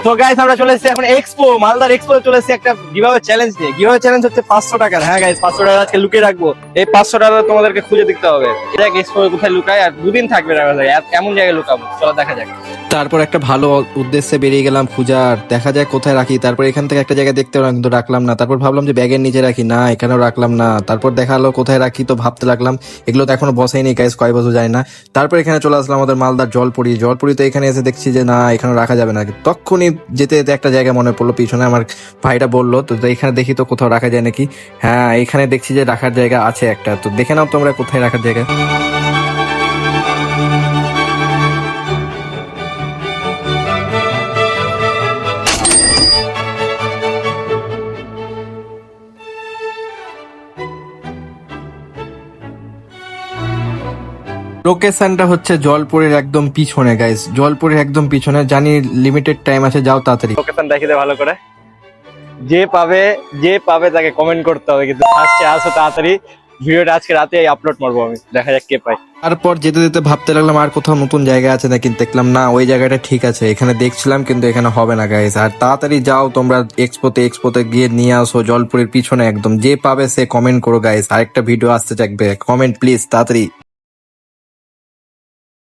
তো গাইস আমরা চলে এসেছি এখন এক্সপো, মালদার এক্সপো চলে এসেছি একটা গিভঅ্যাওয়ে চ্যালেঞ্জ নিয়ে। গিভঅ্যাওয়ে চ্যালেঞ্জ হচ্ছে 500 টাকার। হ্যাঁ গাইস, 500 টাকা আজকে লুকিয়ে রাখবো। এই 500 টাকা তোমাদেরকে খুঁজে দেখতে হবে। এটা এক্সপো কোথায় লুকায়, আর দুদিন থাকবে রাখা যায়, এমন জায়গায় লুকাবো। চলো দেখা যাক। তারপর একটা ভালো উদ্দেশ্যে বেরিয়ে গেলাম খুঁজার, দেখা যায় কোথায় রাখি। তারপর এখান থেকে একটা জায়গায় দেখতে পেলাম কিন্তু রাখলাম না। তারপর ভাবলাম যে ব্যাগের নিচে রাখি, না এখানেও রাখলাম না। তারপর দেখা হলো কোথায় রাখি, তো ভাবতে লাগলাম এগুলো তো এখনো বসাইনি গাইস, কয় বছর যায় না। তারপর এখানে চলে আসলাম আমাদের মালদার জলপুরিতে। এখানে এসে দেখছি যে না এখানে রাখা যাবে না। তখনই যেতে যেতে একটা জায়গা মনে পড়লো, পিছনে আমার ভাইটা বললো, তো এখানে দেখি তো কোথাও রাখা যায় নাকি। হ্যাঁ এখানে দেখছি যে রাখার জায়গা আছে একটা, তো দেখে নাও তোমরা কোথায় রাখার জায়গা। লোকেশনটা হচ্ছে জলপুরের একদম পিছনে গাইস, জলপুরের একদম পিছনে। জানি লিমিটেড টাইম আছে, যাও তাড়াতাড়ি। লোকেশন দেখিয়ে দে ভালো করে। যে পাবে তাকে কমেন্ট করতে হবে, কিন্তু আসছে আসো তাড়াতাড়ি। ভিডিওটা আজকে রাতে আপলোড মারবো আমি, দেখা যাক কে পায়। তারপর যেতে যেতে ভাবতে লাগলাম আর কোথাও নতুন জায়গা আছে না, কিন্তু দেখলাম না ওই জায়গাটা ঠিক আছে। এখানে দেখছিলাম কিন্তু এখানে হবে না গাইস। আর তাড়াতাড়ি যাও তোমরা এক্সপোতে গিয়ে নিয়ে আসো, জলপুরের পিছনে একদম। যে পাবে সে কমেন্ট করো গাইস, আরেকটা ভিডিও আসতে থাকবে, কমেন্ট প্লিজ তাড়াতাড়ি।